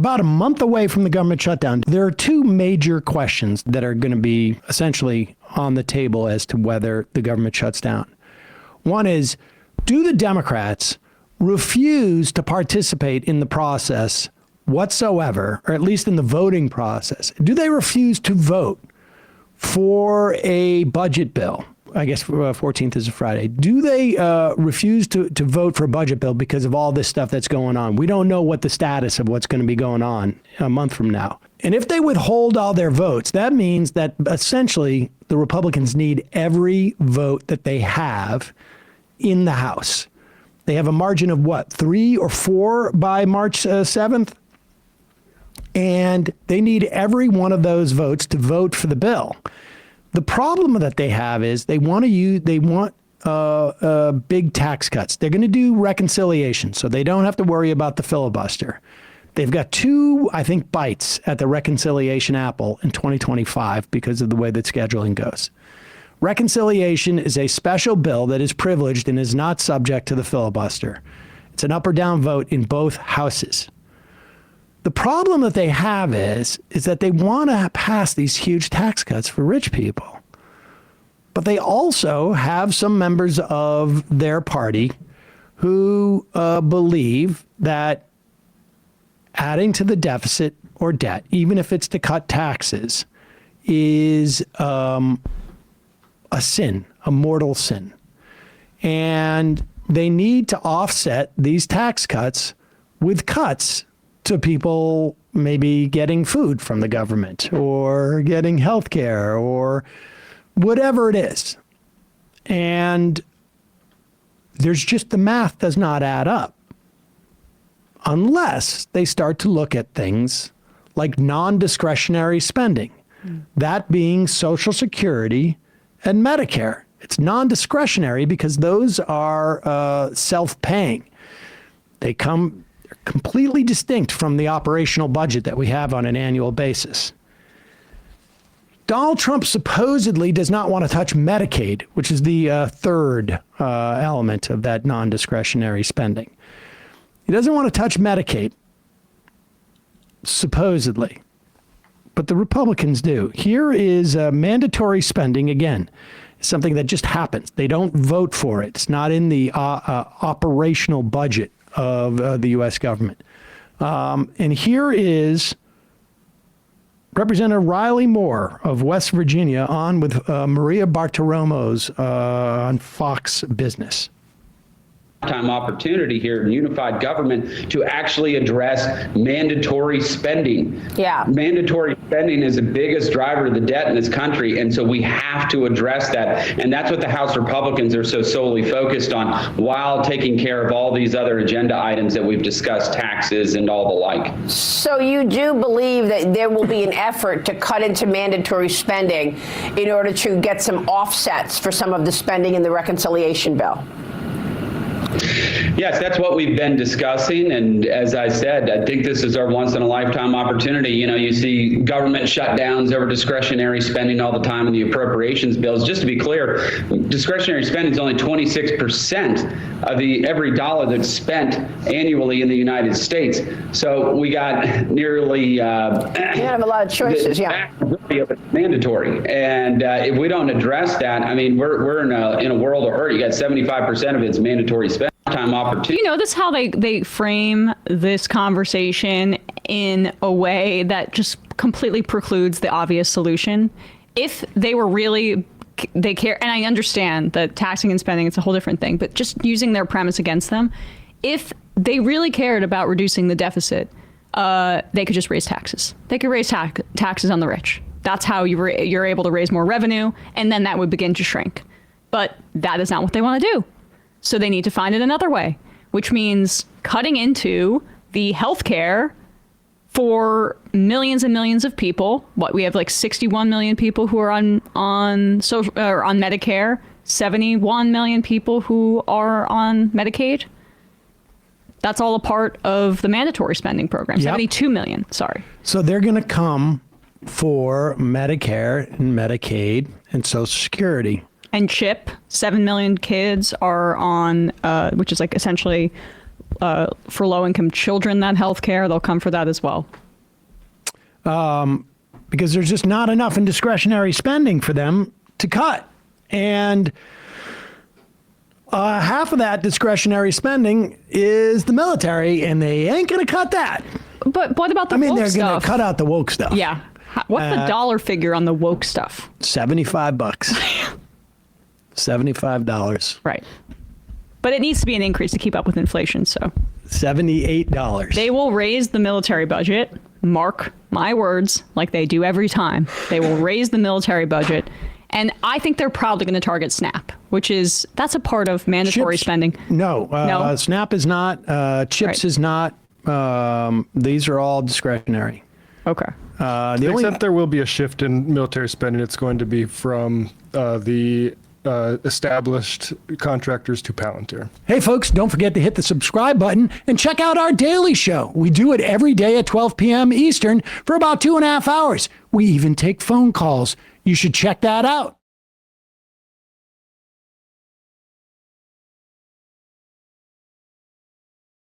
about a month away from the government shutdown. There are two major questions that are going to be essentially on the table as to whether the government shuts down. One is, do the Democrats refuse to participate in the process whatsoever, or at least in the voting process? Do they refuse to vote for a budget bill? I guess 14th is a Friday. Do they refuse to vote for a budget bill because of all this stuff that's going on? We don't know what the status of what's going to be going on a month from now. And if they withhold all their votes, that means that essentially the Republicans need every vote that they have in the House. They have a margin of what, 3 or 4 by March 7th? And they need every one of those votes to vote for the bill. The problem that they have is they want big tax cuts. They're going to do reconciliation, so they don't have to worry about the filibuster. They've got 2, I think, bites at the reconciliation apple in 2025 because of the way that scheduling goes. Reconciliation is a special bill that is privileged and is not subject to the filibuster. It's an up or down vote in both houses. The problem that they have is that they want to pass these huge tax cuts for rich people. But they also have some members of their party who believe that adding to the deficit or debt, even if it's to cut taxes, is a sin, a mortal sin. And they need to offset these tax cuts with cuts to people maybe getting food from the government or getting health care or whatever it is. And there's just the math does not add up unless they start to look at things like non-discretionary spending, that being Social Security and Medicare. It's non-discretionary because those are self-paying. They come completely distinct from the operational budget that we have on an annual basis. Donald Trump supposedly does not want to touch Medicaid, which is the third element of that non-discretionary spending. He doesn't want to touch Medicaid, supposedly, but the Republicans do. Here is mandatory spending, again, something that just happens. They don't vote for it. It's not in the operational budget of the U.S. government. And here is Representative Riley Moore of West Virginia on with Maria Bartiromo's on Fox Business. Time opportunity here in unified government to actually address mandatory spending. Yeah. Mandatory spending is the biggest driver of the debt in this country. And so we have to address that. And that's what the House Republicans are so solely focused on while taking care of all these other agenda items that we've discussed, taxes and all the like. So you do believe that there will be an effort to cut into mandatory spending in order to get some offsets for some of the spending in the reconciliation bill? Yes, that's what we've been discussing. And as I said, I think this is our once in a lifetime opportunity. You know, you see government shutdowns over discretionary spending all the time in the appropriations bills. Just to be clear, discretionary spending is only 26% of every dollar that's spent annually in the United States. So we got nearly you have a lot of choices, mandatory. And if we don't address that, I mean, we're in a world of hurt. You got 75% of it's mandatory spending. Time opportunity. You notice how they frame this conversation in a way that just completely precludes the obvious solution. If they were really, they care, and I understand that taxing and spending, it's a whole different thing, but just using their premise against them, if they really cared about reducing the deficit, they could just raise taxes. They could raise taxes on the rich. That's how you're able to raise more revenue, and then that would begin to shrink. But that is not what they want to do. So they need to find it another way, which means cutting into the healthcare for millions and millions of people. We have like 61 million people who are on social or on Medicare, 71 million people who are on Medicaid. That's all a part of the mandatory spending program. Yep. 72 million, sorry. So they're going to come for Medicare and Medicaid and Social Security. And CHIP, 7 million kids are on, which is like essentially for low-income children that health care. They'll come for that as well. Because there's just not enough in discretionary spending for them to cut. And half of that discretionary spending is the military, and they ain't going to cut that. But what about the woke they're stuff? going to cut out the woke stuff. Yeah. What's the dollar figure on the woke stuff? $75. $75. Right. But it needs to be an increase to keep up with inflation, so. $78. They will raise the military budget. Mark my words, like they do every time. They will raise the military budget. And I think they're probably going to target SNAP, that's a part of mandatory spending. No, SNAP is not. CHIPS is not. These are all discretionary. Okay. Except there will be a shift in military spending. It's going to be from the established contractors to Palantir. Hey, folks, don't forget to hit the subscribe button and check out our daily show. We do it every day at 12 p.m. Eastern for about 2.5 hours. We even take phone calls. You should check that out.